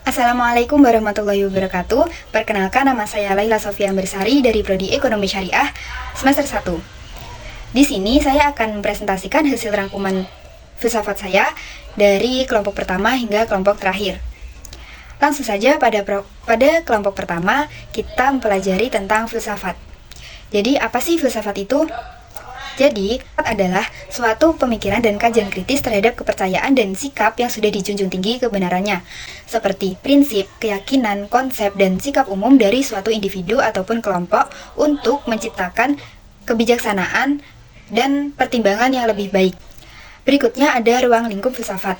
Assalamualaikum warahmatullahi wabarakatuh. Perkenalkan, nama saya Laila Sofia Ambersari dari Prodi Ekonomi Syariah semester 1. Di sini saya akan mempresentasikan hasil rangkuman filsafat saya dari kelompok pertama hingga kelompok terakhir. Langsung saja pada kelompok pertama kita mempelajari tentang filsafat. Jadi apa sih filsafat itu? Jadi, adalah suatu pemikiran dan kajian kritis terhadap kepercayaan dan sikap yang sudah dijunjung tinggi kebenarannya, seperti prinsip, keyakinan, konsep, dan sikap umum dari suatu individu ataupun kelompok untuk menciptakan kebijaksanaan dan pertimbangan yang lebih baik. Berikutnya ada ruang lingkup filsafat.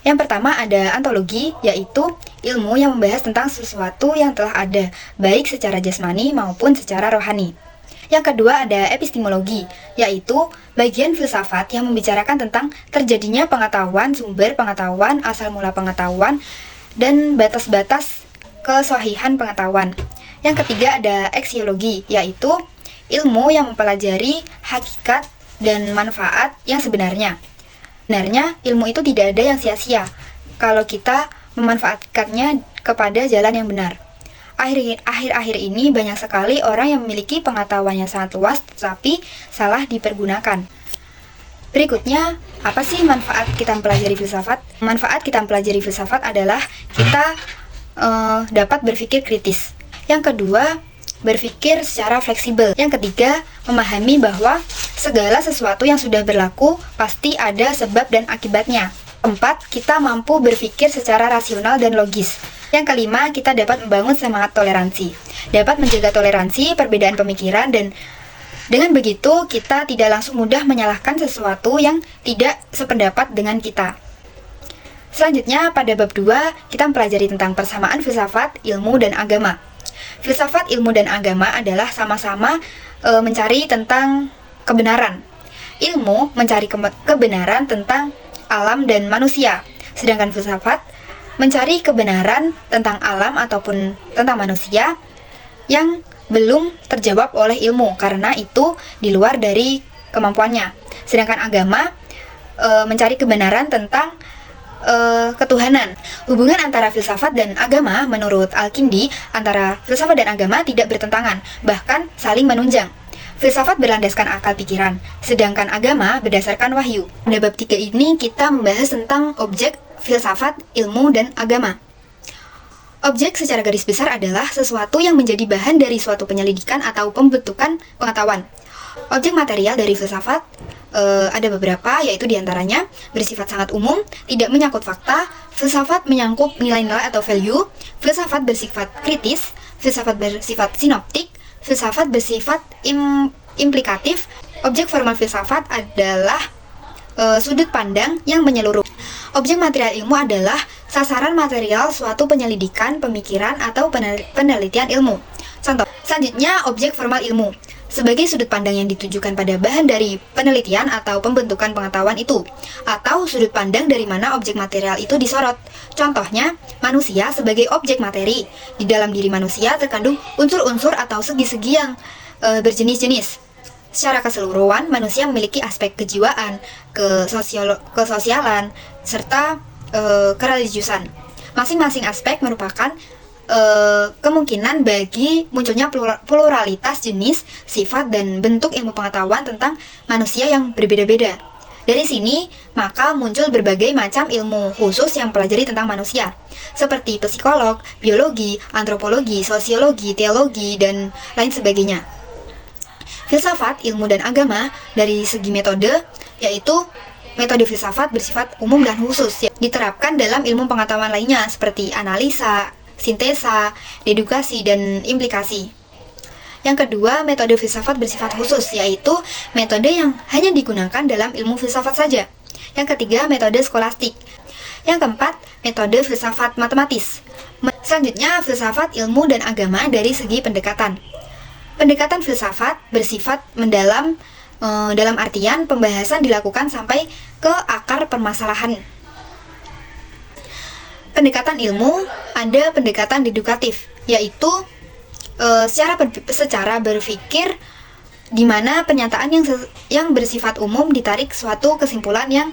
Yang pertama ada ontologi, yaitu ilmu yang membahas tentang sesuatu yang telah ada, baik secara jasmani maupun secara rohani. Yang kedua ada epistemologi, yaitu bagian filsafat yang membicarakan tentang terjadinya pengetahuan, sumber pengetahuan, asal mula pengetahuan, dan batas-batas kesahihan pengetahuan. Yang ketiga ada aksiologi, yaitu ilmu yang mempelajari hakikat dan manfaat yang sebenarnya. Sebenarnya ilmu itu tidak ada yang sia-sia kalau kita memanfaatkannya kepada jalan yang benar. Akhir-akhir ini banyak sekali orang yang memiliki pengetahuan yang sangat luas tetapi salah dipergunakan. Berikutnya, apa sih manfaat kita mempelajari filsafat? Manfaat kita mempelajari filsafat adalah kita dapat berpikir kritis. Yang kedua, berpikir secara fleksibel. Yang ketiga, memahami bahwa segala sesuatu yang sudah berlaku pasti ada sebab dan akibatnya. Keempat, kita mampu berpikir secara rasional dan logis. Yang kelima, kita dapat membangun semangat toleransi. Dapat menjaga toleransi, perbedaan pemikiran, dan dengan begitu kita tidak langsung mudah menyalahkan sesuatu yang tidak sependapat dengan kita. Selanjutnya, pada bab 2, kita mempelajari tentang persamaan filsafat, ilmu, dan agama. Filsafat, ilmu, dan agama adalah sama-sama mencari tentang kebenaran. Ilmu mencari kebenaran tentang alam dan manusia, sedangkan filsafat mencari kebenaran tentang alam ataupun tentang manusia yang belum terjawab oleh ilmu karena itu di luar dari kemampuannya. Sedangkan agama mencari kebenaran tentang ketuhanan. Hubungan antara filsafat dan agama menurut Al-Kindi antara filsafat dan agama tidak bertentangan, bahkan saling menunjang. Filsafat berlandaskan akal pikiran, sedangkan agama berdasarkan wahyu. Pada bab 3 ini kita membahas tentang objek filsafat, ilmu, dan agama. Objek secara garis besar adalah sesuatu yang menjadi bahan dari suatu penyelidikan atau pembentukan pengetahuan. Objek material dari filsafat ada beberapa, yaitu diantaranya bersifat sangat umum, tidak menyangkut fakta, filsafat menyangkut nilai-nilai atau value, filsafat bersifat kritis, filsafat bersifat sinoptik, filsafat bersifat implikatif. Objek formal filsafat adalah sudut pandang yang menyeluruh. Objek material ilmu adalah sasaran material suatu penyelidikan, pemikiran, atau penelitian ilmu. Contoh, selanjutnya objek formal ilmu sebagai sudut pandang yang ditujukan pada bahan dari penelitian atau pembentukan pengetahuan itu, atau sudut pandang dari mana objek material itu disorot. Contohnya, manusia sebagai objek materi. Di dalam diri manusia terkandung unsur-unsur atau segi-segi yang berjenis-jenis. Secara keseluruhan, manusia memiliki aspek kejiwaan, kesosialan, serta kereligiusan. Masing-masing aspek merupakan kemungkinan bagi munculnya pluralitas jenis, sifat, dan bentuk ilmu pengetahuan tentang manusia yang berbeda-beda. Dari sini, maka muncul berbagai macam ilmu khusus yang mempelajari tentang manusia, seperti psikolog, biologi, antropologi, sosiologi, teologi, dan lain sebagainya. Filsafat, ilmu, dan agama dari segi metode, yaitu metode filsafat bersifat umum dan khusus yang diterapkan dalam ilmu pengetahuan lainnya seperti analisa, sintesa, dedukasi, dan implikasi. Yang kedua, metode filsafat bersifat khusus, yaitu metode yang hanya digunakan dalam ilmu filsafat saja. Yang ketiga, metode skolastik. Yang keempat, metode filsafat matematis. Selanjutnya, filsafat, ilmu, dan agama dari segi pendekatan. Pendekatan filsafat bersifat mendalam dalam artian pembahasan dilakukan sampai ke akar permasalahan. Pendekatan ilmu ada pendekatan dedukatif, yaitu secara berpikir di mana pernyataan yang bersifat umum ditarik suatu kesimpulan yang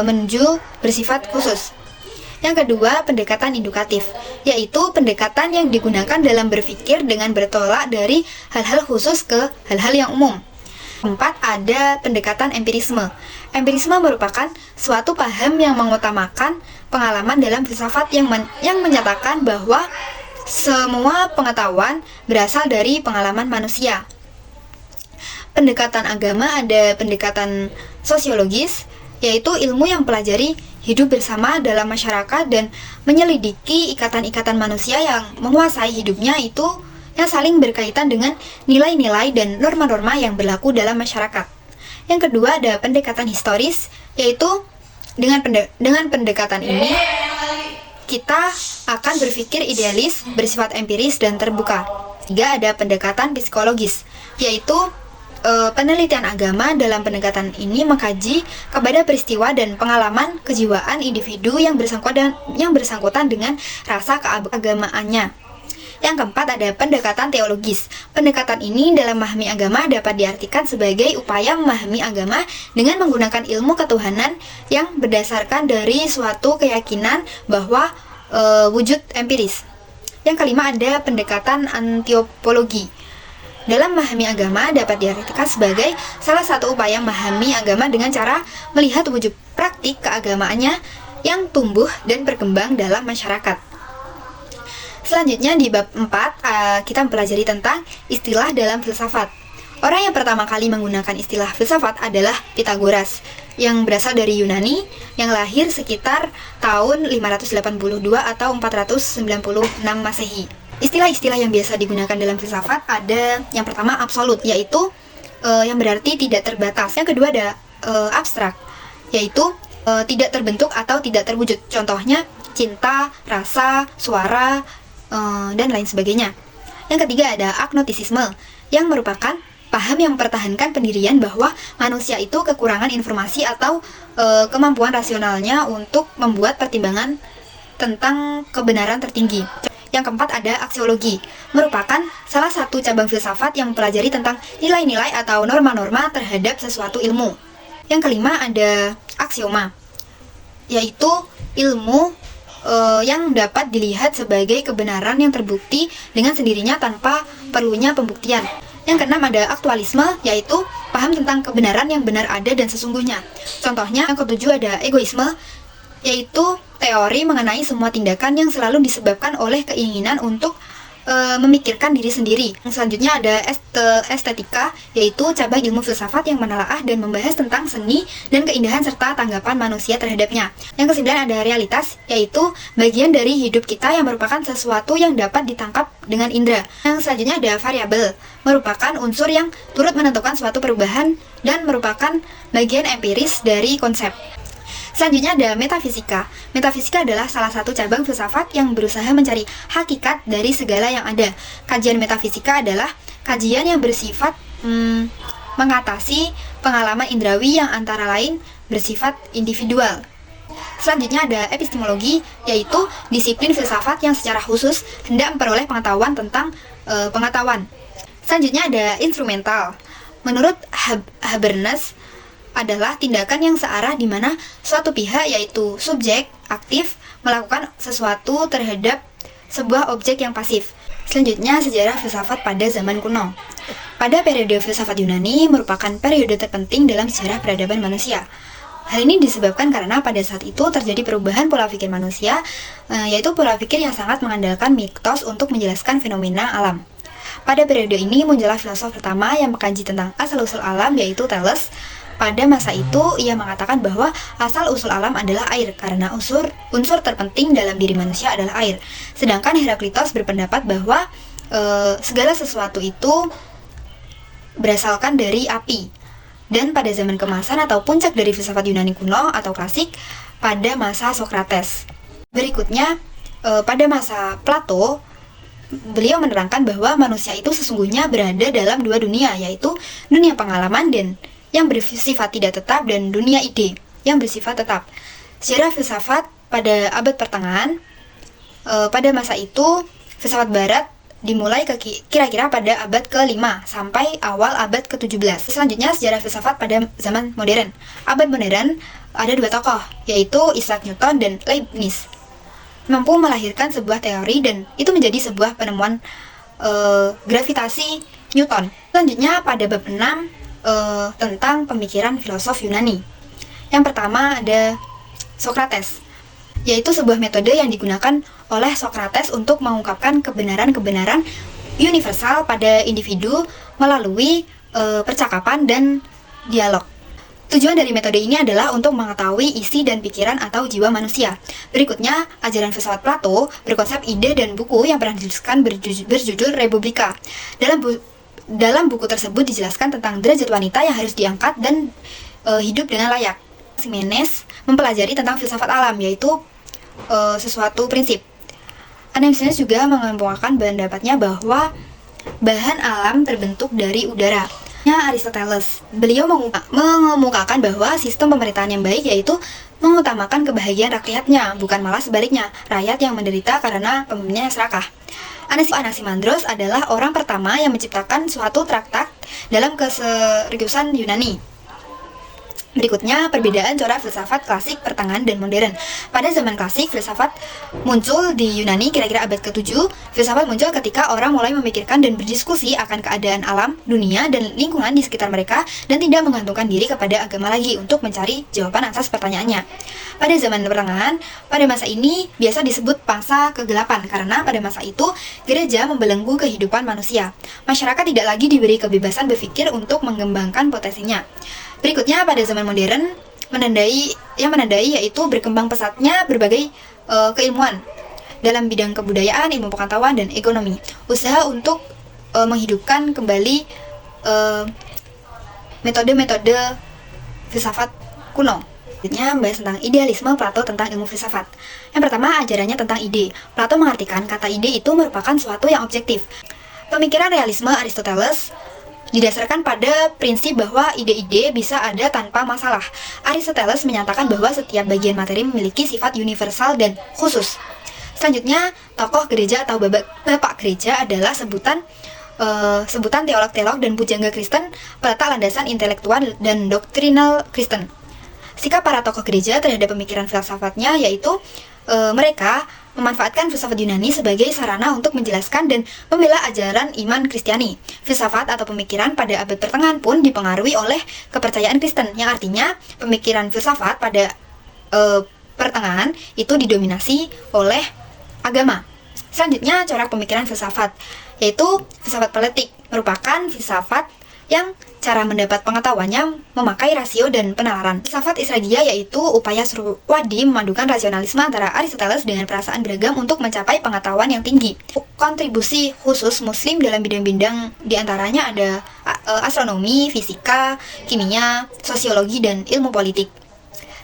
menuju bersifat khusus. Yang kedua, pendekatan indukatif, yaitu pendekatan yang digunakan dalam berpikir dengan bertolak dari hal-hal khusus ke hal-hal yang umum. Keempat, ada pendekatan empirisme. Empirisme merupakan suatu paham yang mengutamakan pengalaman dalam filsafat yang menyatakan bahwa semua pengetahuan berasal dari pengalaman manusia. Pendekatan agama ada pendekatan sosiologis, yaitu ilmu yang pelajari hidup bersama dalam masyarakat dan menyelidiki ikatan-ikatan manusia yang menguasai hidupnya itu yang saling berkaitan dengan nilai-nilai dan norma-norma yang berlaku dalam masyarakat. Yang kedua ada pendekatan historis, yaitu dengan pendekatan ini kita akan berpikir idealis, bersifat empiris dan terbuka. Tiga, ada pendekatan psikologis, yaitu penelitian agama. Dalam pendekatan ini mengkaji kepada peristiwa dan pengalaman kejiwaan individu yang bersangkutan dengan rasa keagamaannya. Yang keempat ada pendekatan teologis. Pendekatan ini dalam memahami agama dapat diartikan sebagai upaya memahami agama dengan menggunakan ilmu ketuhanan yang berdasarkan dari suatu keyakinan bahwa wujud empiris. Yang kelima ada pendekatan antropologi. Dalam memahami agama dapat diartikan sebagai salah satu upaya memahami agama dengan cara melihat wujud praktik keagamaannya yang tumbuh dan berkembang dalam masyarakat. Selanjutnya di bab 4 kita mempelajari tentang istilah dalam filsafat. Orang yang pertama kali menggunakan istilah filsafat adalah Pythagoras yang berasal dari Yunani yang lahir sekitar tahun 582 atau 496 Masehi. Istilah-istilah yang biasa digunakan dalam filsafat ada yang pertama absolut, yaitu yang berarti tidak terbatas. Yang kedua ada abstrak, yaitu tidak terbentuk atau tidak terwujud. Contohnya cinta, rasa, suara, dan lain sebagainya. Yang ketiga ada agnostisisme, yang merupakan paham yang mempertahankan pendirian bahwa manusia itu kekurangan informasi atau kemampuan rasionalnya untuk membuat pertimbangan tentang kebenaran tertinggi. Yang keempat ada aksiologi, merupakan salah satu cabang filsafat yang mempelajari tentang nilai-nilai atau norma-norma terhadap sesuatu ilmu. Yang kelima ada aksioma, yaitu ilmu yang dapat dilihat sebagai kebenaran yang terbukti dengan sendirinya tanpa perlunya pembuktian. Yang keenam ada aktualisme, yaitu paham tentang kebenaran yang benar ada dan sesungguhnya. Contohnya, yang ketujuh ada egoisme, yaitu teori mengenai semua tindakan yang selalu disebabkan oleh keinginan untuk memikirkan diri sendiri. Yang selanjutnya ada estetika, yaitu cabang ilmu filsafat yang menelaah dan membahas tentang seni dan keindahan serta tanggapan manusia terhadapnya. Yang kesembilan ada realitas, yaitu bagian dari hidup kita yang merupakan sesuatu yang dapat ditangkap dengan indera. Yang selanjutnya ada variabel, merupakan unsur yang turut menentukan suatu perubahan dan merupakan bagian empiris dari konsep. Selanjutnya ada metafisika. Metafisika adalah salah satu cabang filsafat yang berusaha mencari hakikat dari segala yang ada. Kajian metafisika adalah kajian yang bersifat mengatasi pengalaman indrawi yang antara lain bersifat individual. Selanjutnya ada epistemologi, yaitu disiplin filsafat yang secara khusus hendak memperoleh pengetahuan tentang pengetahuan. Selanjutnya ada instrumental. Menurut Habermas, adalah tindakan yang searah di mana suatu pihak, yaitu subjek aktif, melakukan sesuatu terhadap sebuah objek yang pasif. Selanjutnya, sejarah filsafat pada zaman kuno. Pada periode filsafat Yunani merupakan periode terpenting dalam sejarah peradaban manusia. Hal ini disebabkan karena pada saat itu terjadi perubahan pola pikir manusia, yaitu pola pikir yang sangat mengandalkan mitos untuk menjelaskan fenomena alam. Pada periode ini muncullah filosof pertama yang mengkaji tentang asal-usul alam, yaitu Thales. Pada masa itu, ia mengatakan bahwa asal-usul alam adalah air, karena unsur terpenting dalam diri manusia adalah air. Sedangkan Heraklitos berpendapat bahwa segala sesuatu itu berasalkan dari api. Dan pada zaman kemasan atau puncak dari filsafat Yunani kuno atau klasik, pada masa Sokrates. Berikutnya, pada masa Plato, beliau menerangkan bahwa manusia itu sesungguhnya berada dalam dua dunia, yaitu dunia pengalaman dan yang bersifat tidak tetap dan dunia ide yang bersifat tetap. Sejarah filsafat pada abad pertengahan, pada masa itu filsafat barat dimulai kira-kira pada abad ke-5 sampai awal abad ke-17. Selanjutnya sejarah filsafat pada zaman modern. Abad modern ada dua tokoh, yaitu Isaac Newton dan Leibniz. mampu melahirkan sebuah teori dan itu menjadi sebuah penemuan gravitasi Newton. Selanjutnya pada bab 6 tentang pemikiran filosof Yunani. Yang pertama ada Sokrates, yaitu sebuah metode yang digunakan oleh Sokrates untuk mengungkapkan kebenaran-kebenaran universal pada individu melalui percakapan dan dialog. Tujuan dari metode ini adalah untuk mengetahui isi dan pikiran atau jiwa manusia. Berikutnya, ajaran filsafat Plato berkonsep ide dan buku yang pernah dituliskan berjudul Republika. Dalam buku tersebut dijelaskan tentang derajat wanita yang harus diangkat dan hidup dengan layak. Ximenes mempelajari tentang filsafat alam, yaitu sesuatu prinsip. Anaximenes juga mengemukakan pendapatnya bahwa bahan alam terbentuk dari udara. Aristoteles, beliau mengemukakan bahwa sistem pemerintahan yang baik yaitu mengutamakan kebahagiaan rakyatnya, bukan malah sebaliknya, rakyat yang menderita karena pemimpinnya yang serakah. Anaximandros adalah orang pertama yang menciptakan suatu traktat dalam keseriusan Yunani. Berikutnya, perbedaan corak filsafat klasik, pertengahan, dan modern. Pada zaman klasik, filsafat muncul di Yunani kira-kira abad ke-7. Filsafat muncul ketika orang mulai memikirkan dan berdiskusi akan keadaan alam, dunia, dan lingkungan di sekitar mereka dan tidak menggantungkan diri kepada agama lagi untuk mencari jawaban atas pertanyaannya. Pada zaman pertengahan, pada masa ini biasa disebut masa kegelapan karena pada masa itu gereja membelenggu kehidupan manusia. Masyarakat tidak lagi diberi kebebasan berpikir untuk mengembangkan potensinya. Berikutnya pada zaman modern menandai yaitu berkembang pesatnya berbagai keilmuan dalam bidang kebudayaan, ilmu pengetahuan, dan ekonomi. Usaha untuk menghidupkan kembali metode-metode filsafat kuno. Selanjutnya membahas tentang idealisme Plato tentang ilmu filsafat. Yang pertama, ajarannya tentang ide. Plato mengartikan kata ide itu merupakan suatu yang objektif. Pemikiran realisme Aristoteles didasarkan pada prinsip bahwa ide-ide bisa ada tanpa masalah. Aristoteles menyatakan bahwa setiap bagian materi memiliki sifat universal dan khusus. Selanjutnya, tokoh gereja atau bapak gereja adalah sebutan teolog-teolog dan pujangga Kristen, peletak landasan intelektual dan doktrinal Kristen. Sikap para tokoh gereja terhadap pemikiran filsafatnya yaitu mereka memanfaatkan filsafat Yunani sebagai sarana untuk menjelaskan dan membela ajaran iman Kristiani. Filsafat atau pemikiran pada abad pertengahan pun dipengaruhi oleh kepercayaan Kristen, yang artinya pemikiran filsafat pada pertengahan itu didominasi oleh agama. Selanjutnya, corak pemikiran filsafat, yaitu filsafat politik, merupakan filsafat yang cara mendapat pengetahuannya memakai rasio dan penalaran. Filsafat Israeliyah yaitu upaya Surwadi memadukan rasionalisme antara Aristoteles dengan perasaan beragam untuk mencapai pengetahuan yang tinggi. Kontribusi khusus Muslim dalam bidang-bidang diantaranya ada astronomi, fisika, kimia, sosiologi, dan ilmu politik.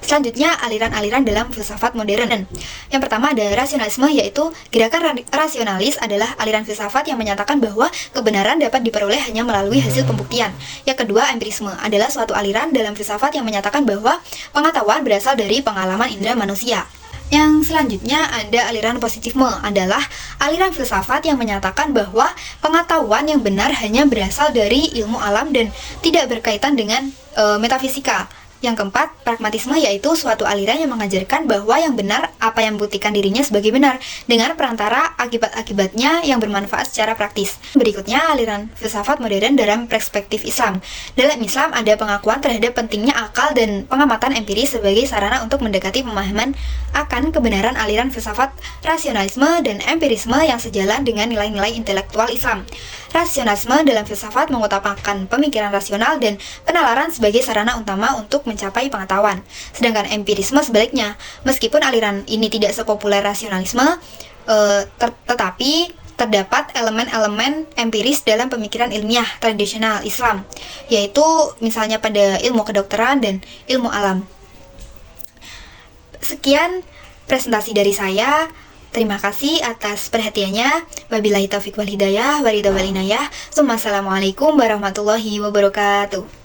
Selanjutnya, aliran-aliran dalam filsafat modern. Yang pertama ada rasionalisme, yaitu gerakan rasionalis adalah aliran filsafat yang menyatakan bahwa kebenaran dapat diperoleh hanya melalui hasil pembuktian. Yang kedua, empirisme adalah suatu aliran dalam filsafat yang menyatakan bahwa pengetahuan berasal dari pengalaman indera manusia. Yang selanjutnya ada aliran positifisme, adalah aliran filsafat yang menyatakan bahwa pengetahuan yang benar hanya berasal dari ilmu alam dan tidak berkaitan dengan metafisika. Yang keempat, pragmatisme, yaitu suatu aliran yang mengajarkan bahwa yang benar apa yang membuktikan dirinya sebagai benar dengan perantara akibat-akibatnya yang bermanfaat secara praktis. Berikutnya, aliran filsafat modern dalam perspektif Islam. Dalam Islam ada pengakuan terhadap pentingnya akal dan pengamatan empiris sebagai sarana untuk mendekati pemahaman akan kebenaran aliran filsafat rasionalisme dan empirisme yang sejalan dengan nilai-nilai intelektual Islam. Rasionalisme dalam filsafat mengutamakan pemikiran rasional dan penalaran sebagai sarana utama untuk mencapai pengetahuan. Sedangkan empirisme sebaliknya, meskipun aliran ini tidak sepopuler rasionalisme, tetapi terdapat elemen-elemen empiris dalam pemikiran ilmiah tradisional Islam, yaitu misalnya pada ilmu kedokteran dan ilmu alam. Sekian presentasi dari saya. Terima kasih atas perhatiannya. Wabillahi taufiq wal hidayah, waridha wal inayah. Assalamualaikum warahmatullahi wabarakatuh.